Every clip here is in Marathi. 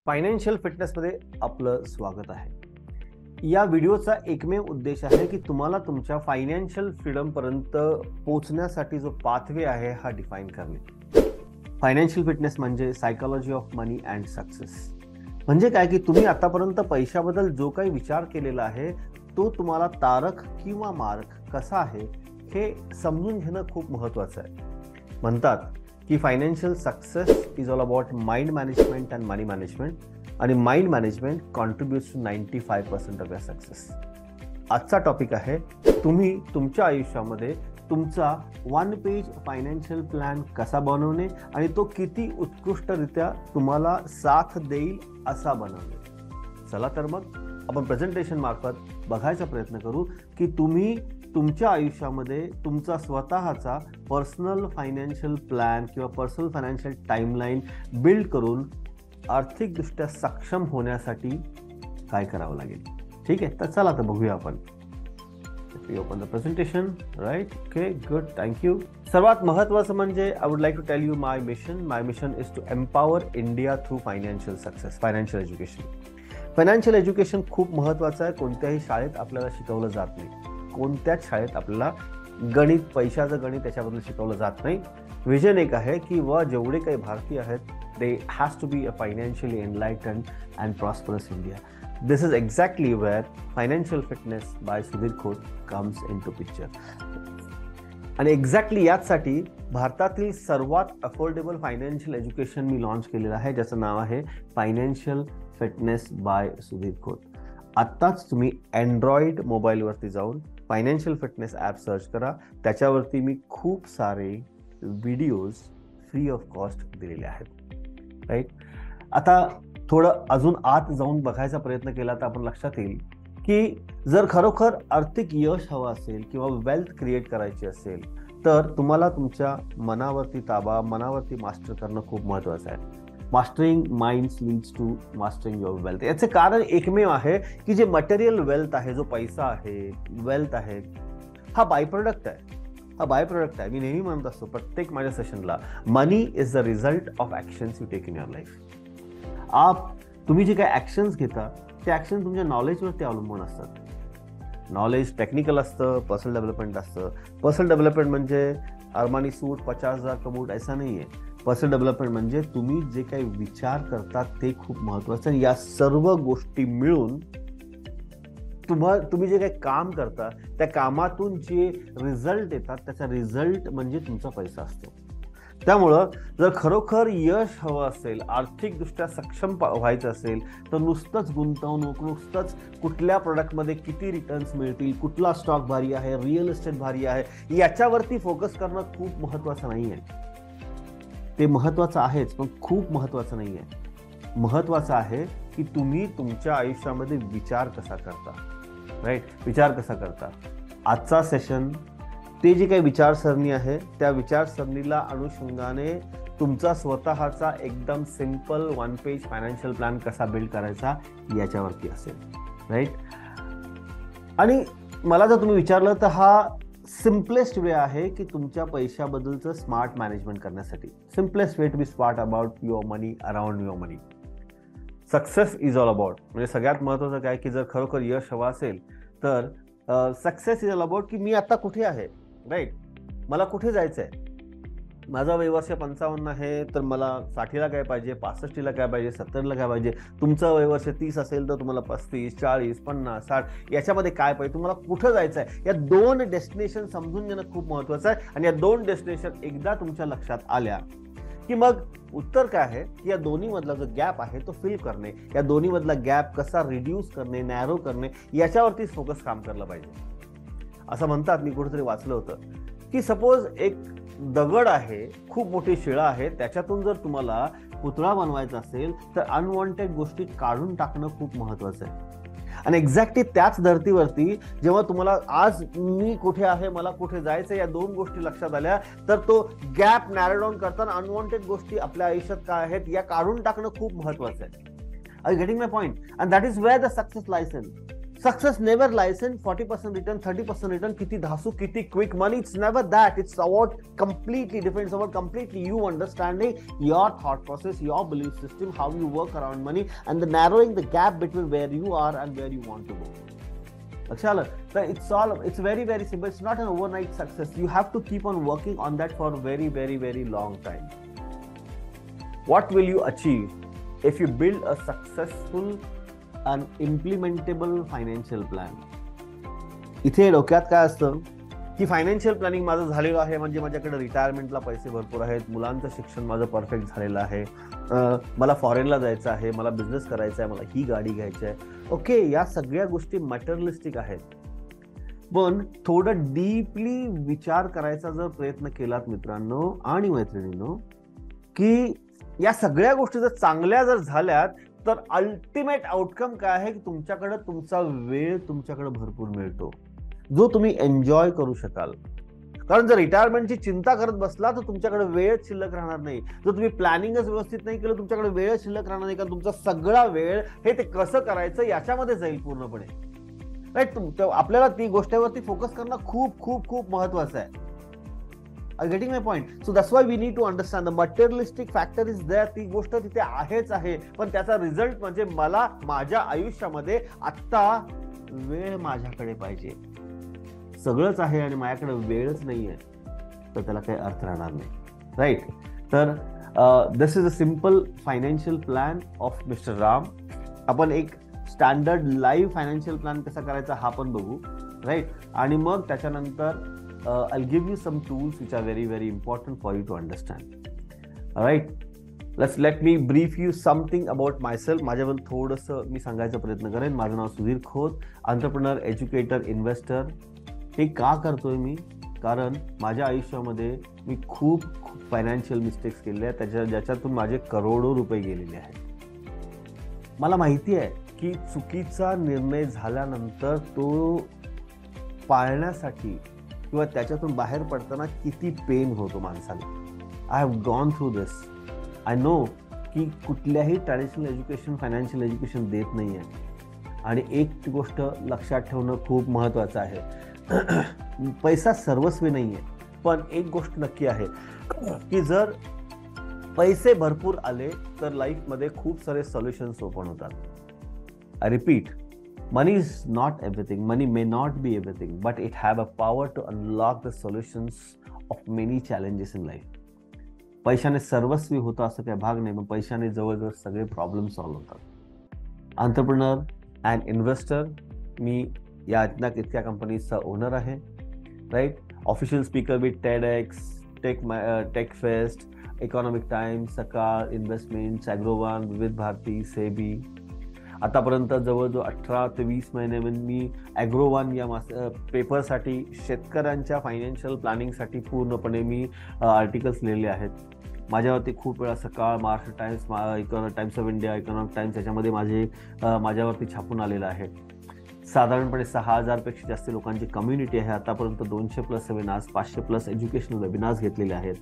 फायनान्शियल फिटनेसमध्ये आपलं स्वागत आहे. या व्हिडिओचा एकमेव उद्देश आहे की तुम्हाला तुमच्या फायनान्शियल फ्रीडम पर्यंत पोहोचण्यासाठी जो पाथवे आहे हा डिफाईन करणे. फायनान्शियल फिटनेस म्हणजे psychology of money and success. म्हणजे काय की तुम्ही आतापर्यंत पैशाबद्दल जो काही विचार केलेला आहे तो तुम्हाला तारक किंवा मार्क कसा आहे हे समजून घेणं खूप महत्वाचं आहे. म्हणतात की financial success is all about mind management and money management आणि mind management contributes to 95% of your success. आजचा टॉपिक आहे तुम्ही तुमच्या आयुष्यामध्ये तुमचा 1 पेज फायनान्शियल प्लॅन कसा बनवणे आणि तो किती उत्कृष्टरित्या तुम्हाला साथ देईल असा बनवणे. चला तर मग आपण प्रेझेंटेशन मार्फत बघायचा प्रयत्न करू की तुम्ही तुमच्या आयुष्यामध्ये तुमचा स्वतःचा पर्सनल फायनान्शियल प्लॅन किंवा पर्सनल फायनान्शियल टाइमलाईन बिल्ड करून आर्थिकदृष्ट्या सक्षम होण्यासाठी काय करावं लागेल. ठीक आहे, तर चला तर बघूया आपण. Open the presentation. Right, okay, good, thank you. सर्वात महत्त्वाचं म्हणजे I would like to tell you my mission is to empower India through financial success, financial education. Financial education खूप महत्त्वाचं आहे. कोणत्याही शाळेत आपल्याला शिकवलं जात नाही. कोणत्याच शाळेत आपल्याला गणित, पैशाचं गणित त्याच्याबद्दल शिकवलं जात नाही. विजन एक आहे की जेवढे काही भारतीय आहेत they has to be a financially enlightened and prosperous India. This is exactly where financial fitness by Sudhir Khot comes into picture. आणि एक्झॅक्टली याचसाठी भारतातील सर्वात अफोर्डेबल फायनान्शियल एज्युकेशन मी लॉन्च केलेलं आहे, ज्याचं नाव आहे financial fitness by Sudhir Khot. आत्ताच तुम्ही अँड्रॉइड मोबाईलवरती जाऊन फायनान्शियल फिटनेस ॲप सर्च करा. त्याच्यावरती मी खूप सारे व्हिडिओज फ्री ऑफ कॉस्ट दिलेले आहेत. राईट, आता थोडं अजून आत जाऊन बघायचा प्रयत्न केला तर आपण लक्षात येईल की जर खरोखर आर्थिक यश हवं असेल किंवा वेल्थ क्रिएट करायची असेल तर तुम्हाला तुमच्या मनावरती ताबा, मनावरती मास्टर करणं खूप महत्त्वाचं आहे. Mastering minds leads to mastering your wealth. याचे कारण एकमेव आहे की जे मटेरियल वेल्थ आहे, जो पैसा आहे, वेल्थ आहे, हा बाय प्रोडक्ट आहे. हा बाय प्रोडक्ट आहे. मी नेहमी म्हणत असतो प्रत्येक माझ्या सेशनला, money is the result of actions you take in your life. तुम्ही जे काही ॲक्शन्स घेता ते ॲक्शन तुमच्या नॉलेजवरती अवलंबून असतात. नॉलेज टेक्निकल असतं, पर्सनल डेव्हलपमेंट असतं. पर्सनल डेव्हलपमेंट म्हणजे अरमानी सूट 50,000 का बूट ऐसा नाही आहे. पर्सनल डेव्हलपमेंट म्हणजे तुम्ही जे काही विचार करता ते खूप महत्त्वाचं आहे. या सर्व गोष्टी मिळून तुम्ही जे काही काम करता त्या कामातून जे रिझल्ट येतात त्याचा रिझल्ट म्हणजे तुमचा पैसा असतो. त्यामुळं जर खरोखर यश हवं असेल, आर्थिकदृष्ट्या सक्षम व्हायचं असेल तर नुसतंच गुंतवणूक, नुसतंच कुठल्या प्रोडक्टमध्ये किती रिटर्न्स मिळतील, कुठला स्टॉक भारी आहे, रिअल इस्टेट भारी आहे, याच्यावरती फोकस करणं खूप महत्त्वाचं नाही आहे. ते महत्त्वाचं आहेच पण खूप महत्त्वाचं नाही आहे. महत्त्वाचं आहे की तुम्ही तुमच्या आयुष्यामध्ये विचार कसा करता. राईट, विचार कसा करता. आजचा सेशन ते जी काही विचारसरणी आहे त्या विचारसरणीला अनुषंगाने तुमचा स्वतःचा एकदम सिंपल 1 पेज फायनान्शियल प्लॅन कसा बिल्ड करायचा याच्यावरती असेल. राईट, आणि मला जर तुम्ही विचारलं तर हा सिम्पलेस्ट वे आहे की तुमच्या पैशाबद्दलचं स्मार्ट मॅनेजमेंट करण्यासाठी. Simplest way to be smart about your money, around your money. Success is all about, म्हणजे सगळ्यात महत्त्वाचं काय की जर खरोखर यश हवं असेल तर सक्सेस इज ऑल अबाउट की मी आता कुठे आहे. राईट, मला कुठे जायचं आहे. माझा वयवर्ष 55 आहे तर मला 60ला काय पाहिजे, 65ला काय पाहिजे, 70ला काय पाहिजे. तुमचं वयवर्ष 30 असेल तर तुम्हाला 35, 40, 50, 60 याच्यामध्ये काय पाहिजे, तुम्हाला कुठं जायचं आहे. या 2 डेस्टिनेशन समजून घेणं खूप महत्त्वाचं आहे. आणि या 2 डेस्टिनेशन एकदा तुमच्या लक्षात आल्या की मग उत्तर काय आहे की या दोन्ही मधला जो गॅप आहे तो फिल करणे, या दोन्ही मधला गॅप कसा रिड्यूस करणे, नॅरो करणे, याच्यावरतीच फोकस काम करायला पाहिजे. असं म्हणतात, मी कुठेतरी वाचलं होतं की सपोज एक दगड आहे, खूप मोठी शिळा आहे, त्याच्यातून जर तुम्हाला पुतळा बनवायचा असेल तर अनवॉन्टेड गोष्टी काढून टाकणं खूप महत्त्वाचं आहे. आणि एक्झॅक्टली त्याच धर्तीवरती जेव्हा तुम्हाला आज मी कुठे आहे, मला कुठे जायचं, या 2 गोष्टी लक्षात आल्या तर तो गॅप नॅरो डाऊन करताना अनवॉन्टेड गोष्टी आपल्या आयुष्यात काय आहेत या काढून टाकणं खूप महत्त्वाचं आहे. Are you getting my point? And that is where the success lies in. Success never lies in 40% return, 30% return, किती धासू, किती quick money. It's never that. It's about completely different. It's about completely you understanding your thought process, your belief system, how you work around money, and the narrowing the gap between where you are and where you want to go. It's very, very simple. It's not an overnight success. You have to keep on working on that for a very, very, very long time. What will you achieve if you build a successful and implementable financial plan? इथे डोक्यात काय असतं की फायनान्शियल प्लॅनिंग माझं झालेलं आहे, म्हणजे माझ्याकडे रिटायरमेंटला पैसे भरपूर आहेत, मुलांचं शिक्षण माझं परफेक्ट झालेलं आहे, मला फॉरेनला जायचं आहे, मला बिझनेस करायचा आहे, मला ही गाडी घ्यायची आहे. ओके, या सगळ्या गोष्टी मटेरियलिस्टिक आहेत. पण थोडं डीपली विचार करायचा जर प्रयत्न केलात मित्रांनो आणि मैत्रिणींनो, की या सगळ्या गोष्टी जर चांगल्या जर झाल्यात तर अल्टिमेट आउटकम काय आहे की तुमच्याकडे तुमचा वेळ तुमच्याकडे भरपूर मिळतो, जो तुम्ही एन्जॉय करू शकाल. कारण जर रिटायरमेंटची चिंता करत बसला तर तुमच्याकडे वेळ शिल्लक राहणार नाही. जर तुम्ही प्लॅनिंगच व्यवस्थित नाही केलं तुमच्याकडे वेळ शिल्लक राहणार नाही, कारण तुमचा सगळा वेळ हे ते कसं करायचं याच्यामध्ये जाईल पूर्णपणे. राईट, आपल्याला ती गोष्टीवरती फोकस करणं खूप खूप खूप महत्वाचं आहे. Are you getting my point? So that's why we need to understand the materialistic factor is there. ती गोष्ट तिथे आहेच आहे, पण त्याचा रिझल्ट म्हणजे मला माझ्या आयुष्यामध्ये आत्ता वेळ माझ्याकडे पाहिजे. सगळंच आहे आणि माझ्याकडे वेळच नाहीये तर त्याला काही अर्थ राहणार नाही. राईट, तर this is a simple financial plan of mister Ram. आपण एक स्टँडर्ड लाईव्ह फायनान्शियल प्लॅन कसा करायचा हा पण बघू. राईट, आणि मग त्याच्यानंतर I'll give you some tools which are very, very important for you to understand. All right, let me brief you something about myself. माझ्याबद्दल थोडंसं मी सांगायचा प्रयत्न करेन. माझं नाव Sudhir Khot, entrepreneur, educator, investor. हे का करतोय मी? कारण माझ्या आयुष्यामध्ये मी खूप फायनान्शियल मिस्टेक्स केले आहेत, ज्याच्यातून माझे करोडो रुपये गेलेले आहेत. मला माहिती आहे की चुकीचा निर्णय झाल्यानंतर तो पाळण्यासाठी किंवा त्याच्यातून बाहेर पडताना किती पेन होतो माणसाला. I have gone through this. I know की कुठल्याही ट्रॅडिशनल एज्युकेशन फायनान्शियल एज्युकेशन देत नाही आहे. आणि एक गोष्ट लक्षात ठेवणं खूप महत्त्वाचं आहे, पैसा सर्वस्वी नाही आहे, पण एक गोष्ट नक्की आहे की जर पैसे भरपूर आले तर लाईफमध्ये खूप सारे सोल्युशन्स ओपन होतात. I repeat, money is not everything. Money may not be everything, but it have a power to unlock the solutions of many challenges in life. पैशाने सर्वस्वी होतं असं काही भाग नाही, पण पैशाने जवळजवळ सगळे प्रॉब्लेम सॉल्व्ह होतात. एंटरप्रेन्योर अँड इन्व्हेस्टर, मी या इतक्या कंपनीजचा ओनर आहे. Right, official speaker with TEDx, tech fest, economic times, Sakal, investments, Agrowon, Vividh Bharati, SEBI. आतापर्यंत जवळजवळ 18 ते 20 महिने मी ॲग्रोवन या पेपरसाठी, शेतकऱ्यांच्या फायनान्शियल प्लॅनिंगसाठी पूर्णपणे मी आर्टिकल्स लिहिले आहेत. माझ्यावरती खूप वेळा सकाळ, Maharashtra times, times of India, economic times याच्यामध्ये माझ्यावरती छापून आलेलं आहे. साधारणपणे 6000पेक्षा जास्त लोकांची कम्युनिटी आहे. आतापर्यंत 200+ सेमिनार्स, 500+ एज्युकेशनल वेबिनार्स घेतलेले आहेत.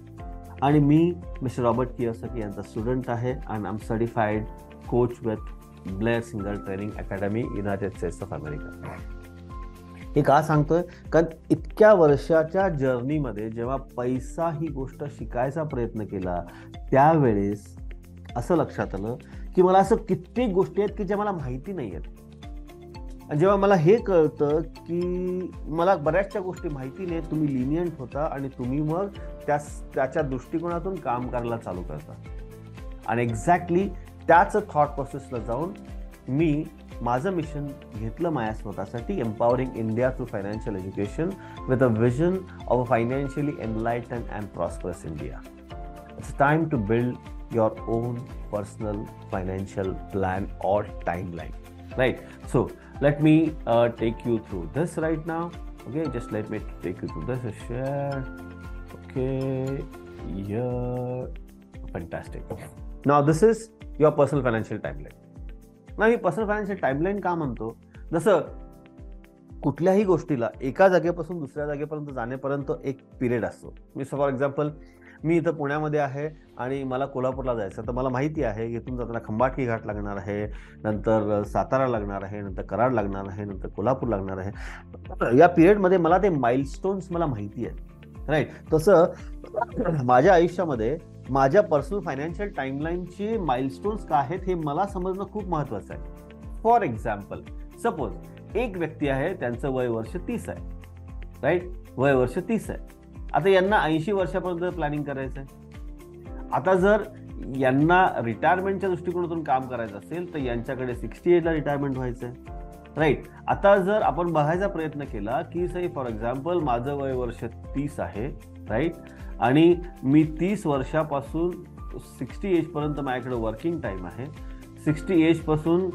आणि मी मिस्टर रॉबर्ट कियोसाकी यांचा स्टुडंट आहे and I am certified coach with Blair Singer training academy, United States of America. हे का सांगतोय? कारण इतक्या वर्षाच्या जर्नीमध्ये जेव्हा पैसा ही गोष्ट शिकायचा प्रयत्न केला त्यावेळेस असं लक्षात आलं की मला असं कित्येक गोष्टी आहेत की ज्या मला माहिती नाही आहेत. जेव्हा मला हे कळतं की मला बऱ्याचशा गोष्टी माहिती नाही, तुम्ही लिनियंट होता आणि तुम्ही मग त्याच्या दृष्टिकोनातून काम करायला चालू करता. आणि एक्झॅक्टली त्याच थॉट प्रोसेसला जाऊन मी माझं मिशन घेतलं माझ्या स्वतःसाठी, empowering India through financial education with a vision of a financially enlighten and prosperous India. It's time to build your own personal financial plan or timeline. Right, so let me take you through this right now. Okay, just let me take you through this. Share. Okay, yeah, fantastic. Now this is your personal financial timeline. Now he personal financial timeline का म्हणतो? जसं कुठल्याही गोष्टीला एका जागेपासून दुसऱ्या जागेपर्यंत जाण्यापर्यंत एक पिरियड असतो. मी फॉर एक्झाम्पल, मी इथं पुण्यामध्ये आहे आणि मला कोल्हापूरला जायचं, तर मला माहिती आहे इथून जाताना खंबाटकी घाट लागणार आहे, नंतर सातारा लागणार आहे, नंतर कराड लागणार आहे, नंतर कोल्हापूर लागणार आहे. या पिरियडमध्ये मला ते माइलस्टोन्स मला माहिती आहेत, राईट. तसं माझ्या आयुष्यामध्ये माझ्या पर्सनल फायनान्शियल टाइमलाईनची माइलस्टोन्स काय आहेत हे मला समजणं खूप महत्वाचं आहे. फॉर एक्झाम्पल, सपोज एक व्यक्ती आहे, त्यांचं वय वर्ष 30 आहे, राईट, वय वर्ष 30 आहे. आता यांना 80 वर्षापर्यंत प्लॅनिंग करायचं आहे. आता जर यांना रिटायरमेंटच्या दृष्टिकोनातून काम करायचं असेल तर यांच्याकडे 68 ला रिटायरमेंट व्हायचं आहे, राईट. आता जर आपण बघायचा प्रयत्न केला की सई फॉर एक्झाम्पल माझं वय वर्ष 30 आहे, राईट, आणि मी 30 वर्षापासून 60 एज पर्यंत माझ्याकडे वर्किंग टाइम आहे. 60 एज पासून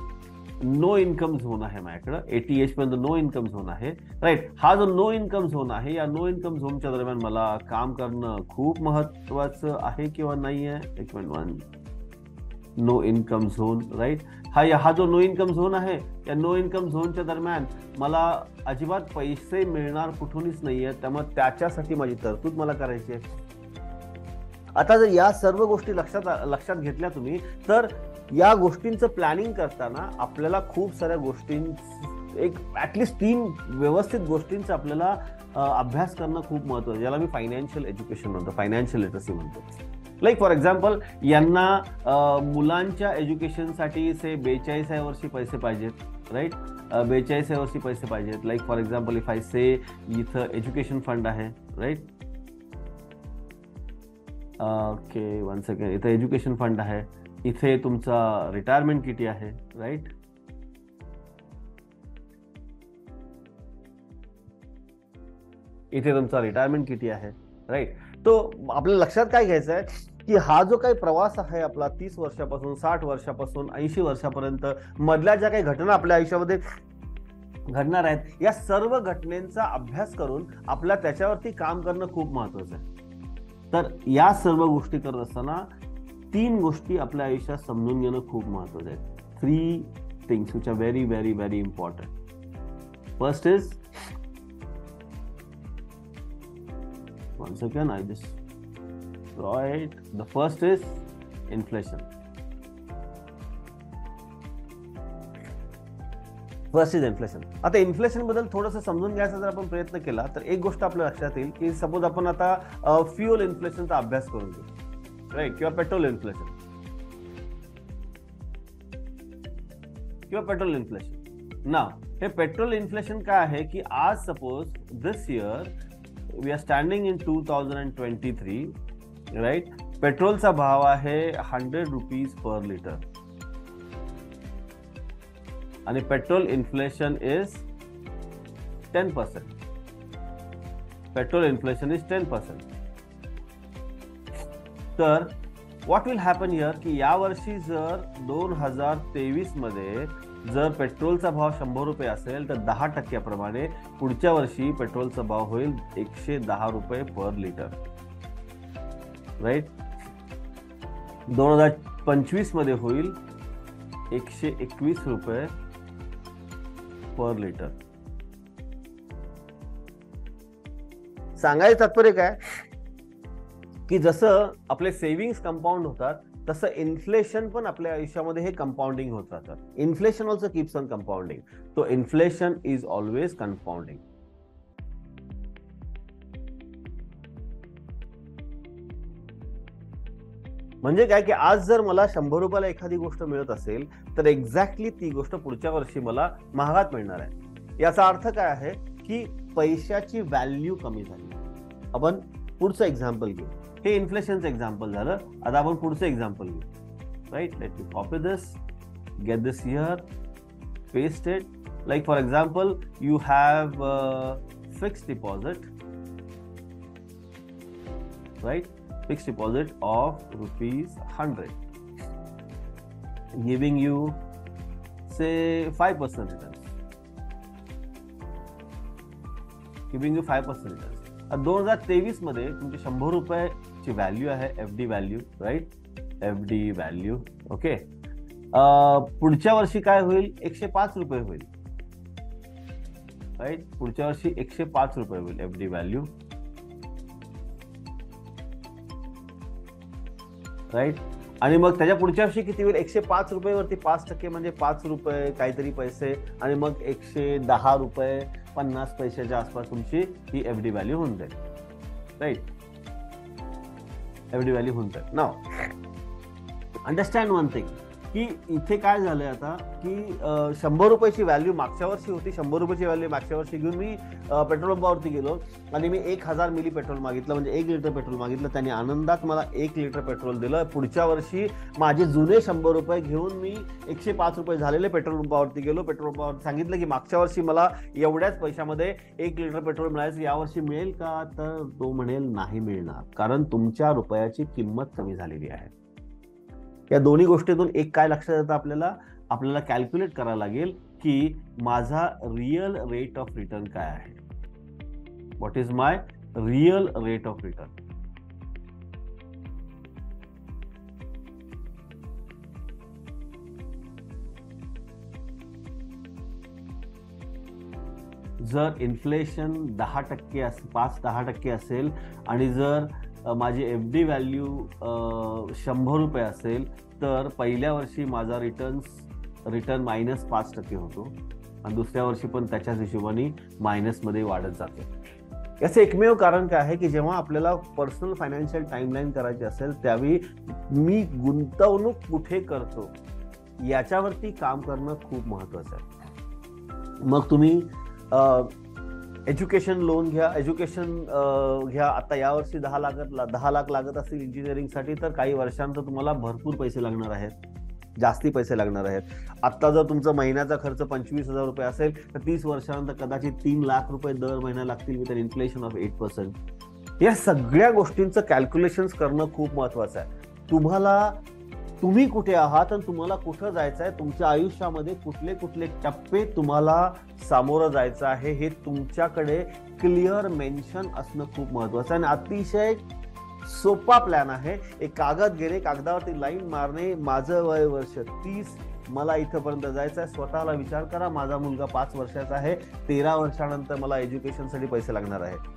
नो इन्कम झोन आहे माझ्याकडे, 80 एज पर्यंत नो इन्कम झोन आहे, राईट. हा जो नो इन्कम झोन आहे, या नो इन्कम झोनच्या दरम्यान मला काम करणं खूप महत्वाचं आहे किंवा नाही आहे? 1.1 नो इन्कम झोन, राईट. हा जो नो इन्कम झोन आहे, या नो इन्कम झोनच्या दरम्यान मला अजिबात पैसे मिळणार कुठूनच नाहीये, त्यामुळे त्याच्यासाठी माझी तरतूद मला करायची आहे. आता जर या सर्व गोष्टी लक्षात घेतल्या तुम्ही, तर या गोष्टींचं प्लॅनिंग करताना आपल्याला खूप साऱ्या एक ऍटलिस्ट 3 व्यवस्थित गोष्टींचा आपल्याला अभ्यास करणं खूप महत्त्वाचं, ज्याला मी फायनान्शियल एज्युकेशन म्हणतो, फायनान्शियल लिटरसी म्हणतो. लाईक फॉर एक्झाम्पल, यांना मुलांच्या एज्युकेशनसाठी 42व्या वर्षी पैसे पाहिजेत, राईट. 42व्या वर्षी पैसे पाहिजेत. Like for example, if I say इथं एज्युकेशन फंड आहे, राईट. Okay, 1 second. इथं एज्युकेशन फंड आहे, इथे तुमचा रिटायरमेंट किती आहे, राईट. इथे तुमचा रिटायरमेंट किती आहे, राईट. तो आपल्या लक्षात काय घ्यायचं आहे की हा जो काही प्रवास आहे आपला 30 वर्षापासून 60 वर्षापासून 80 वर्षापर्यंत मधल्या ज्या काही घटना आपल्या आयुष्यामध्ये घडणार आहेत, या सर्व घटनेचा अभ्यास करून आपल्याला त्याच्यावरती काम करणं खूप महत्वाचं आहे. तर या सर्व गोष्टी करत असताना 3 गोष्टी आपल्या आयुष्यात समजून घेणं खूप महत्वाचं आहे. 3 things which are very very very important. First is, one second, I just right. The first is inflation. आता इन्फ्लेशन बद्दल थोडंसं समजून घ्यायचा जर आपण प्रयत्न केला तर एक गोष्ट आपल्या लक्षात येईल की सपोज आपण आता फ्युएल इन्फ्लेशनचा अभ्यास करून घेऊ, राईट, किंवा पेट्रोल इन्फ्लेशन ना. हे पेट्रोल इन्फ्लेशन काय आहे की आज suppose this year we are standing in 2023, right. पेट्रोलचा भाव आहे 100 रुपीज पर लिटर आणि petrol inflation is 10%. Petrol inflation is 10%. तर व्हॉट विल हॅपन हिअर की यावर्षी जर 2023 मध्ये जर पेट्रोलचा भाव 100 रुपये असेल तर 10% पुढच्या वर्षी पेट्रोलचा भाव होईल 110 रुपये पर लिटर, राईट. 2025 मध्ये होईल 121 रुपये पर लिटर. सांगायचं तात्पर्य काय की जसं आपले सेव्हिंग्स कंपाऊंड होतात तसं इन्फ्लेशन पण आपल्या आयुष्यामध्ये हे कंपाऊंडिंग होत राहतात. Inflation also keeps on compounding. तो इन्फ्लेशन इज ऑलवेज कंपाऊंडिंग. म्हणजे काय की आज जर मला 100 रुपयाला एखादी गोष्ट मिळत असेल तर एक्झॅक्टली ती गोष्ट पुढच्या वर्षी मला महागात मिळणार आहे. याचा अर्थ काय आहे की पैशाची व्हॅल्यू कमी झाली. आपण पुढचं एक्झाम्पल घेऊ. हे इन्फ्लेशनचं एक्झाम्पल झालं. आता आपण पुढचं एक्झाम्पल घेऊ, right. Let me copy this, get this here, paste it. Like for example, you have fixed deposit, right. Fixed deposit of ₹100, giving you say 5% returns. 2023 मध्ये तुमची 100 रुपयाची व्हॅल्यू आहे, FD value, right. FD value, okay. पुढच्या वर्षी काय होईल? 105 रुपये होईल. राईट. पुढच्या वर्षी 105 रुपये होईल एफडी व्हॅल्यू, राईट. आणि मग त्याच्या पुढच्या वर्षी किती होईल? 105 रुपये वरती 5% म्हणजे 5 रुपये काहीतरी पैसे, आणि मग 110 रुपये 50 पैशाच्या आसपास तुमची ही एफडी व्हॅल्यू होऊन जाईल, राईट. एफडी व्हॅल्यू होऊन जाईल. नाव अंडरस्टँड वन थिंग, की इथे काय झालंय आता, की 100 रुपयाची व्हॅल्यू मागच्या वर्षी होती. 100 रुपयाची व्हॅल्यू मागच्या वर्षी घेऊन मी पेट्रोल पंपावरती गेलो आणि मी 1000 मिली पेट्रोल मागितलं, म्हणजे 1 लिटर पेट्रोल मागितलं. त्यांनी आनंदात मला 1 लिटर पेट्रोल दिलं. पुढच्या वर्षी माझे जुने 100 रुपये घेऊन मी 105 रुपये झालेले पेट्रोल पंपावरती गेलो. पेट्रोल पंपावर सांगितलं की मागच्या वर्षी मला एवढ्याच पैशामध्ये 1 लिटर पेट्रोल मिळायचं, यावर्षी मिळेल का? तर तो म्हणेल नाही मिळणार, कारण तुमच्या रुपयाची किंमत कमी झालेली आहे. या दोन्ही गोष्टीतून एक काय लक्षात येतं आपल्याला कॅल्क्युलेट करायला लागेल की माझा रिअल रेट ऑफ रिटर्न काय आहे. What is my real rate of return? जर इन्फ्लेशन 10% 5-10% असेल आणि जर माझी एफडी व्हॅल्यू 100 रुपये असेल, तर पहिल्या वर्षी माझा रिटर्न -5% होतो आणि दुसऱ्या वर्षी पण त्याच्याच हिशोबाने मायनसमध्ये वाढत जातो. याचं एकमेव कारण काय आहे की जेव्हा आपल्याला पर्सनल फायनान्शियल टाइमलाईन करायची असेल, त्यावेळी मी गुंतवणूक कुठे करतो याच्यावरती काम करणं खूप महत्वाचं आहे. मग तुम्ही एज्युकेशन लोन घ्या, घ्या. आता यावर्षी 10 लाख लागत असतील इंजिनिअरिंगसाठी, तर काही वर्षांत तुम्हाला भरपूर पैसे लागणार आहेत, जास्ती पैसे लागणार आहेत. आता जर तुमचा महिन्याचा खर्च 25,000 रुपये असेल, तर 30 वर्षानंतर कदाचित 3 लाख रुपये दर महिना लागतील विथ इन्फ्लेशन ऑफ 8%. या सगळ्या गोष्टींचं कॅल्क्युलेशन करणं खूप महत्वाचं आहे. तुम्ही कुठे आहात आणि तुम्हाला कुठं जायचं आहे, तुमच्या आयुष्यामध्ये कुठले कुठले टप्पे तुम्हाला सामोरं जायचं आहे, हे तुमच्याकडे क्लिअर मेन्शन असणं खूप महत्वाचं आहे. आणि अतिशय सोपा प्लॅन आहे. एक कागद घेणे, कागदावरती लाईन मारणे, माझं वय वर्ष 30, मला इथपर्यंत जायचं आहे. स्वतःला विचार करा, माझा मुलगा 5 वर्षाचा आहे, 13 वर्षानंतर मला एज्युकेशनसाठी पैसे लागणार आहेत.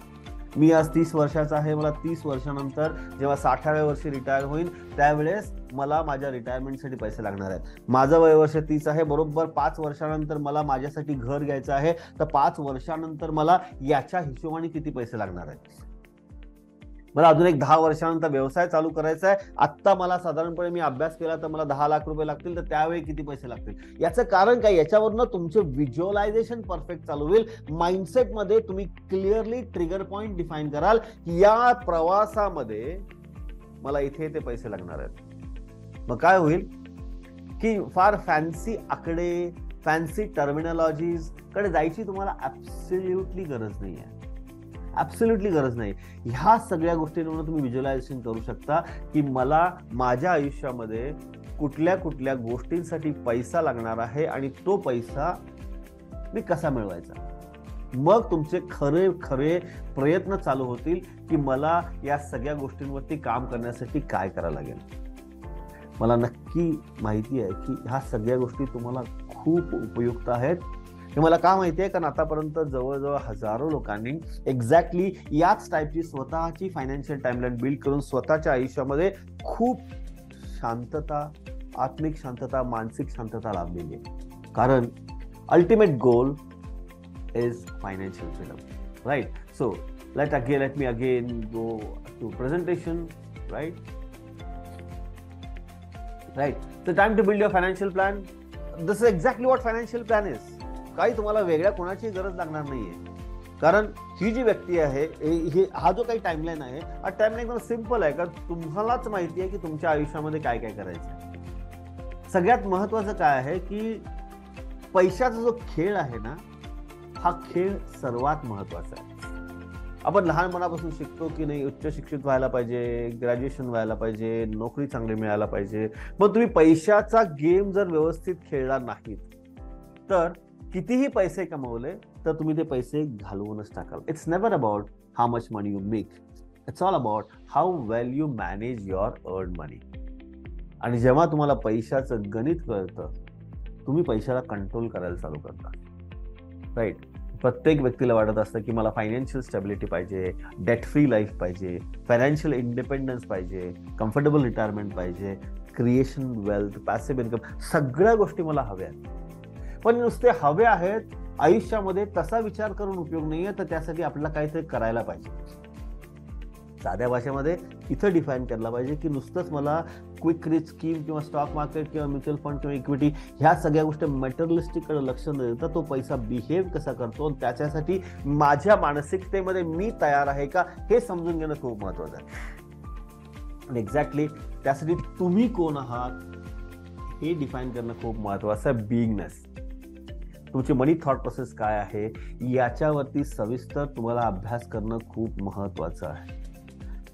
मी आज 30 वर्षाचा आहे, मला 30 वर्षानंतर जेव्हा 60व्या वर्षी रिटायर होईल, त्यावेळेस मला माझ्या रिटायरमेंटसाठी पैसे लागणार आहेत. माझं वय वर्ष 30 आहे, बरोबर 5 वर्षानंतर मला माझ्यासाठी घर घ्यायचं आहे, तर 5 वर्षानंतर मला याच्या हिशोबाने किती पैसे लागणार आहेत. मला अजून एक 10 वर्षानंतर व्यवसाय चालू करायचा आहे, आत्ता मला साधारणपणे मी अभ्यास केला तर मला 10 लाख रुपये लागतील, तर त्यावेळी किती पैसे लागतील. याचं कारण काय? याच्यावरनं तुमचे व्हिज्युअलायझेशन परफेक्ट चालू होईल. माइंडसेटमध्ये तुम्ही क्लिअरली ट्रिगर पॉइंट डिफाईन कराल की या प्रवासामध्ये मला इथे ते पैसे लागणार आहेत. मग काय होईल की फार फॅन्सी आकडे, फॅन्सी टर्मिनॉलॉजीज कडे जायची तुम्हाला ऍब्सोल्युटली गरज नाही आहे. ऍब्सोल्युटली गरज नाही. ह्या सगळ्या गोष्टींवर तुम्ही व्हिज्युअलायझेशन करू शकता की मला माझ्या आयुष्यामध्ये कुठल्या कुठल्या गोष्टींसाठी पैसा लागणार आहे आणि तो पैसा मी कसा मिळवायचा. मग तुमचे खरे खरे प्रयत्न चालू होतील की मला या सगळ्या गोष्टींवरती काम करण्यासाठी काय करायला लागेल. मला नक्की माहिती आहे की ह्या सगळ्या गोष्टी तुम्हाला खूप उपयुक्त आहेत. हे मला का माहिती आहे? कारण आतापर्यंत जवळजवळ हजारो लोकांनी एक्झॅक्टली याच टाईपची स्वतःची फायनान्शियल टाइमलाईन बिल्ड करून स्वतःच्या आयुष्यामध्ये खूप शांतता, आत्मिक शांतता, मानसिक शांतता लाभलेली आहे. कारण ultimate goal is financial freedom, right? So let me again go to presentation, right? The time to build your financial plan. This is exactly what financial plan is. काही तुम्हाला वेगळ्या कोणाची गरज लागणार नाहीये. कारण ही जी व्यक्ती आहे, हा जो काही टाइमलाईन आहे, हा टाइमलाईन एकदम सिंपल आहे. कारण तुम्हालाच माहिती आहे की तुमच्या आयुष्यामध्ये काय काय करायचं. सगळ्यात महत्वाचं काय आहे की पैशाचा जो खेळ आहे ना, हा खेळ सर्वात महत्वाचा आहे. आपण लहानपणापासून शिकतो की नाही, उच्च शिक्षित व्हायला पाहिजे, ग्रॅज्युएशन व्हायला पाहिजे, नोकरी चांगली मिळायला पाहिजे. मग तुम्ही पैशाचा गेम जर व्यवस्थित खेळला नाहीत, तर कितीही पैसे कमवले तर तुम्ही ते पैसे घालवूनच टाकाल. It's never about how much money you make, it's all about how well you manage your earn money. आणि जेव्हा तुम्हाला पैशाचं गणित कळतं, तुम्ही पैशाला कंट्रोल करायला चालू करता, राईट? प्रत्येक व्यक्तीला वाटत असतं की मला फायनान्शियल स्टॅबिलिटी पाहिजे, डेट फ्री लाईफ पाहिजे, फायनान्शियल इंडिपेंडन्स पाहिजे, कम्फर्टेबल रिटायरमेंट पाहिजे, क्रिएशन वेल्थ, पॅसिव्ह इन्कम, सगळ्या गोष्टी मला हव्या आहेत. पण नुसते हवे आहेत आयुष्यामध्ये तसा विचार करून उपयोग नाहीये. तर त्यासाठी आपल्याला काहीतरी करायला पाहिजे. साध्या भाषेमध्ये इथं डिफाईन करायला पाहिजे की नुसतंच मला क्विक रिच स्कीम किंवा स्टॉक मार्केट किंवा म्युच्युअल फंड किंवा इक्विटी ह्या सगळ्या गोष्टी मटेरियलिस्टिककडे लक्ष न देता तो पैसा बिहेव कसा करतो, त्याच्यासाठी माझ्या मानसिकतेमध्ये मी तयार आहे का हे समजून घेणं खूप महत्वाचं आहे. आणि एक्झॅक्टली त्यासाठी तुम्ही कोण आहात हे डिफाईन करणं खूप महत्वाचं आहे. बिइंगनेस, तुमची मनी थॉट प्रोसेस काय आहे याच्यावरती सविस्तर तुम्हाला अभ्यास करणं खूप महत्वाचं आहे.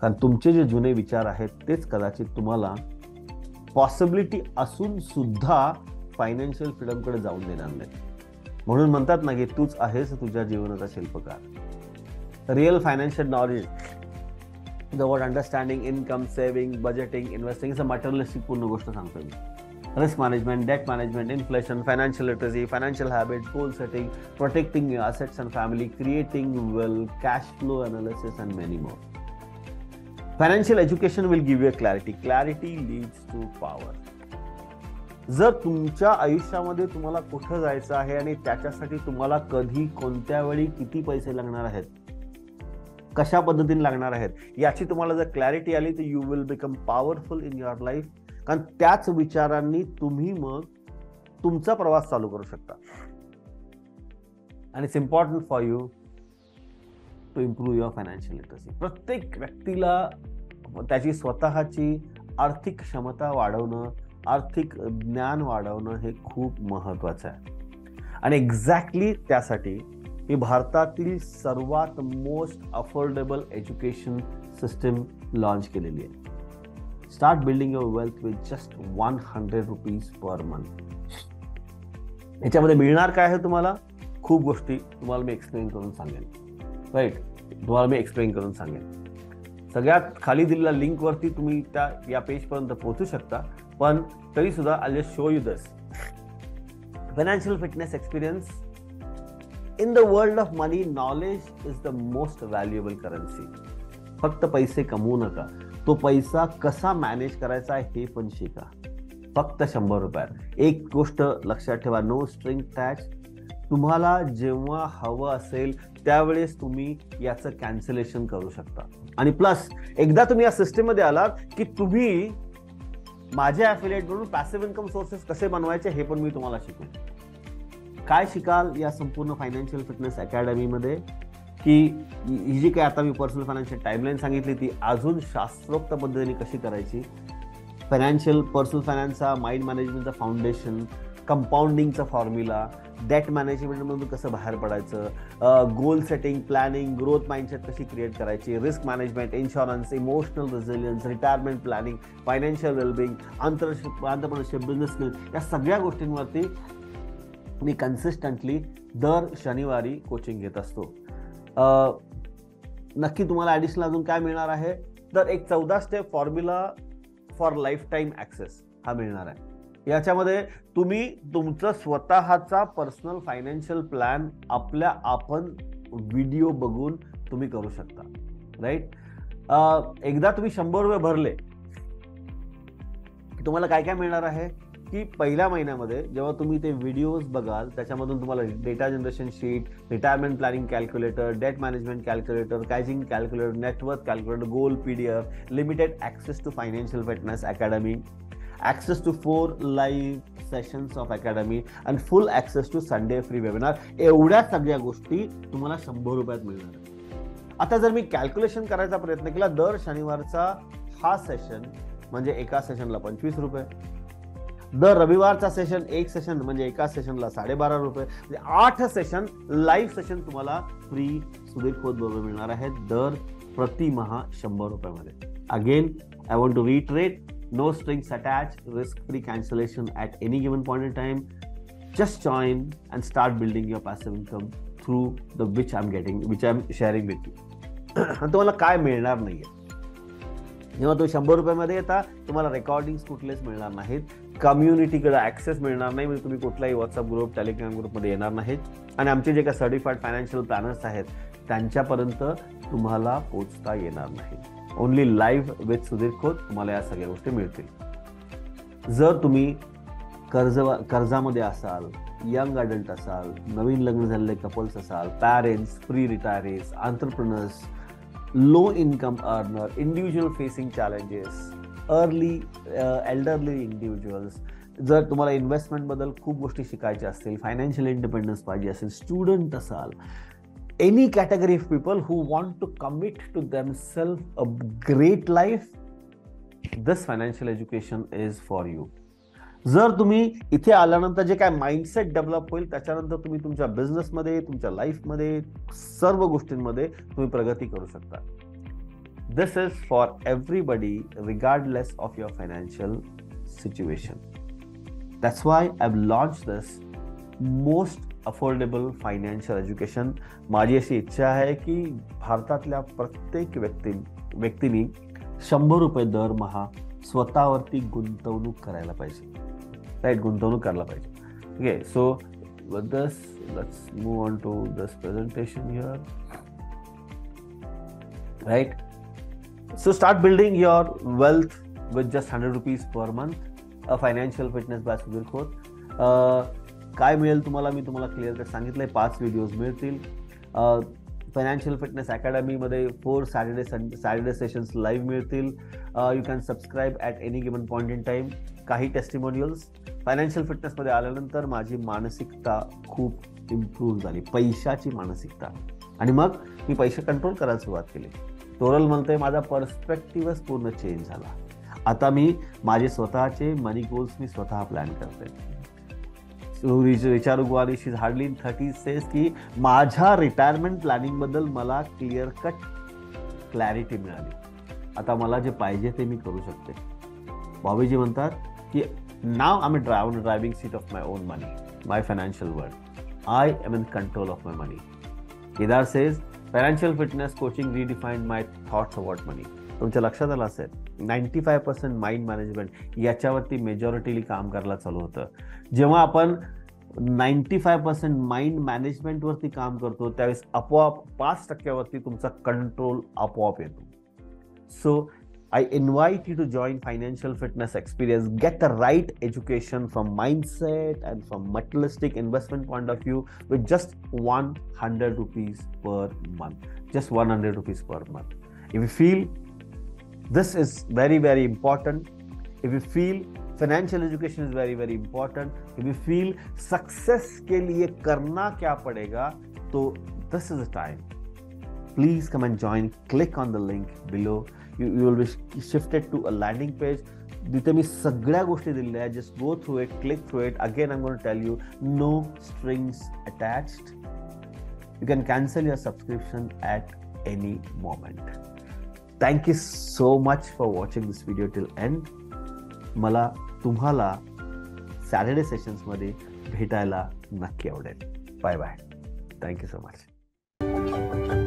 कारण तुमचे जे जुने विचार आहेत तेच कदाचित तुम्हाला पॉसिबिलिटी असून सुद्धा फायनान्शियल फ्रीडमकडे जाऊन देणार नाही. म्हणून म्हणतात ना की तूच आहेस तुझ्या जीवनाचा शिल्पकार. Real financial knowledge, the word understanding income, saving, budgeting, investing, is a materialistic पूर्ण गोष्ट सांगतोय मी. Risk management, debt management, inflation, financial literacy, financial habit, goal setting, protecting your assets and family, creating wealth, cash flow analysis and many more. Financial education will give you a clarity. Clarity leads to power. जर तुमच्या आयुष्यामध्ये तुम्हाला कुठं जायचं आहे आणि त्याच्यासाठी तुम्हाला कधी, कोणत्या वेळी, किती पैसे लागणार आहेत, कशा पद्धतीने लागणार आहेत याची तुम्हाला जर क्लॅरिटी आली तर you will become powerful in your life. कारण त्याच विचारांनी तुम्ही मग तुमचा प्रवास चालू करू शकता. आणि it's important for you to improve your financial literacy. प्रत्येक व्यक्तीला त्याची स्वतःची आर्थिक क्षमता वाढवणं, आर्थिक ज्ञान वाढवणं हे खूप महत्वाचं आहे. आणि एक्झॅक्टली त्यासाठी ही भारतातील सर्वात most affordable education system launch केलेली आहे. Start building your wealth with just 100 rupees per month. याच्यामध्ये मिळणार काय आहे तुम्हाला? खूप गोष्टी तुम्हाला मी एक्सप्लेन करून सांगेन. राईट, तुम्हाला मी एक्सप्लेन करून सांगेन. सगळ्यात खाली दिलेल्या लिंक वरती तुम्ही या पेज पर्यंत पोहोचू शकता. पण तरी सुद्धा I just show you this. Financial fitness experience in the world of money. Knowledge is the most valuable currency. फक्त पैसे कमवू नका, तो पैसा कसा मॅनेज करायचा हे पण शिका. फक्त 100 रुपयात. एक गोष्ट लक्षात ठेवा, नो स्ट्रिंग अटॅच. तुम्हाला जेव्हा हवं असेल त्यावेळेस तुम्ही याचं कॅन्सलेशन करू शकता. आणि प्लस एकदा तुम्ही या सिस्टम मध्ये आलात की तुम्ही माझ्या ॲफिलिएट म्हणून पॅसिव्ह इन्कम सोर्सेस कसे बनवायचे हे पण मी तुम्हाला शिकवेन. काय शिकाल या संपूर्ण फायनान्शियल फिटनेस अकॅडमीमध्ये की ही जी काही आता मी पर्सनल फायनान्शियल टाइमलाईन सांगितली ती अजून शास्त्रोक्त पद्धतीने कशी करायची, फायनान्शियल पर्सनल फायनान्सचा माइंड मॅनेजमेंटचा फाउंडेशन, कंपाऊंडिंगचा फॉर्म्युला, डेट मॅनेजमेंटमधून कसं बाहेर पडायचं, goal setting, planning, growth mindset कशी क्रिएट करायची, risk management, insurance, emotional resilience, retirement planning, financial wellbeing, entrepreneurship, business skill, या सगळ्या गोष्टींवरती मी कन्सिस्टंटली दर शनिवारी कोचिंग घेत असतो. नक्की तुम्हाला ॲडिशनल अजून काय मिळणार आहे तर एक 14 step formula for life time access हा मिळणार आहे. याच्यामध्ये तुम्ही तुमचं स्वतःचा पर्सनल फायनान्शियल प्लॅन आपण व्हिडिओ बघून तुम्ही करू शकता. राईट, एकदा तुम्ही 100 रुपये भरले तुम्हाला काय काय मिळणार आहे की पहिल्या महिन्यामध्ये जेव्हा तुम्ही ते व्हिडिओज बघाल त्याच्यामधून तुम्हाला data generation sheet, retirement planning calculator, debt management calculator, कायजिंग calculator, network calculator, goal PDF, limited access to financial fitness academy, access to 4 live sessions of academy and full access to Sunday free webinar. एवढ्या सगळ्या गोष्टी तुम्हाला 100 रुपयात मिळणार. आता जर मी कॅल्क्युलेशन करायचा प्रयत्न केला, दर शनिवारचा हा सेशन म्हणजे एका सेशनला 25 रुपये, दर रविवारचा सेशन एक सेशन म्हणजे एका सेशनला 12.5 रुपये, म्हणजे 8 सेशन लाईव्ह सेशन तुम्हाला फ्री सुधीर खोत बरोबर मिळणार आहेत दर प्रतिमाह 100 रुपयामध्ये. Again I want to retreat, no strings attached, risk-free cancellation at any given point in time. Just join and start building your passive income through the which I'm sharing with you. तुम्हाला काय मिळणार नाहीये जेव्हा तुम्ही 100 रुपयामध्ये येता, तुम्हाला रेकॉर्डिंग कुठलेच मिळणार नाहीत, कम्युनिटीकडे ऍक्सेस मिळणार नाही, म्हणजे तुम्ही कुठलाही व्हॉट्सअप ग्रुप, टेलिग्राम ग्रुपमध्ये येणार नाहीत आणि आमचे जे काही सर्टिफाईड फायनान्शियल प्लॅनर्स आहेत त्यांच्यापर्यंत तुम्हाला पोहोचता येणार नाही. Only live with Sudhir Khot तुम्हाला या सगळ्या गोष्टी मिळतील. जर तुम्ही कर्जामध्ये असाल, यंग अडल्ट असाल, नवीन लग्न झालेले कपल्स असाल, parents, pre retirees, entrepreneurs, low income earner, individual facing challenges, elderly individuals, जर तुम्हाला इन्व्हेस्टमेंटबद्दल खूप गोष्टी शिकायच्या असतील, फायनान्शियल इंडिपेंडन्स पाहिजे असेल, स्टुडंट असाल, any category of people who want to commit to themselves a great life, this financial education is for you. जर तुम्ही इथे आल्यानंतर जे काय माइंडसेट डेव्हलप होईल त्याच्यानंतर तुम्ही तुमच्या बिझनेसमध्ये, तुमच्या लाईफमध्ये, सर्व गोष्टींमध्ये तुम्ही प्रगती करू शकता. This is for everybody regardless of your financial situation. That's why I have launch this most affordable financial education. माझी अशी इच्छा आहे की भारतातल्या प्रत्येक व्यक्तीने 100 रुपये दरमहा स्वतःवरती गुंतवणूक करायला पाहिजे. राईट, गुंतवणूक करायला पाहिजे. Okay, so with this let's move on to this presentation here. Right, so start building your wealth with just 100 rupees per month. A financial fitness by Sudhir Khot. काय मिळेल तुम्हाला, मी तुम्हाला क्लिअर कट सांगितलंय. 5 व्हिडिओज मिळतील. फायनान्शियल फिटनेस अकॅडमीमध्ये 4 सॅटर्डे सेशन्स लाईव्ह मिळतील. You can subscribe at any given point in time. काही टेस्टिमोनियल्स. फायनान्शियल फिटनेसमध्ये आल्यानंतर माझी मानसिकता खूप इम्प्रूव्ह झाली, पैशाची मानसिकता, आणि मग मी पैसे कंट्रोल करायला सुरुवात केली. टोरल म्हणतोय माझा पर्स्पेक्टिव्हच पूर्ण चेंज झाला. आता मी माझे स्वतःचे मनी गोल्स मी स्वतः प्लॅन करते. Richa Rugwani, she is hardly in 30s, says की माझ्या रिटायरमेंट प्लॅनिंग बद्दल मला क्लिअर कट क्लॅरिटी मिळाली. आता मला जे पाहिजे ते मी करू शकते. बॉबीजी म्हणतात की now I am on driving seat of my own money, my financial world. I am in control of my money. Kedar says financial fitness coaching redefined my thoughts about money. तुमच्या लक्षात आलं असेल 95% माइंड मॅनेजमेंट याच्यावरती मेजॉरिटीली काम करायला चालू होतं. जेव्हा आपण 95% माइंड मॅनेजमेंटवरती काम करतो त्यावेळेस आपोआप 5% तुमचा कंट्रोल आपोआप येतो. So I invite you to join financial fitness experience. Get the right education from mindset and from materialistic investment point of view with just 100 rupees per month. Just 100 rupees per month. If you feel this is very, very important, if you feel financial education is very, very important, if you feel success के लिए करना क्या पड़ेगा, तो this is the time. Please come and join. Click on the link below. You will be shifted to a landing page. जिथे मी सगळ्या गोष्टी दिलेल्या आहेत. Just go through it, click through it. Again, I'm going to tell you, no strings attached. You can cancel your subscription at any moment. Thank you so much for watching this video till end. मला तुम्हाला सॅटर्डे सेशन्समध्ये भेटायला नक्की आवडेल. Bye bye. Thank you so much.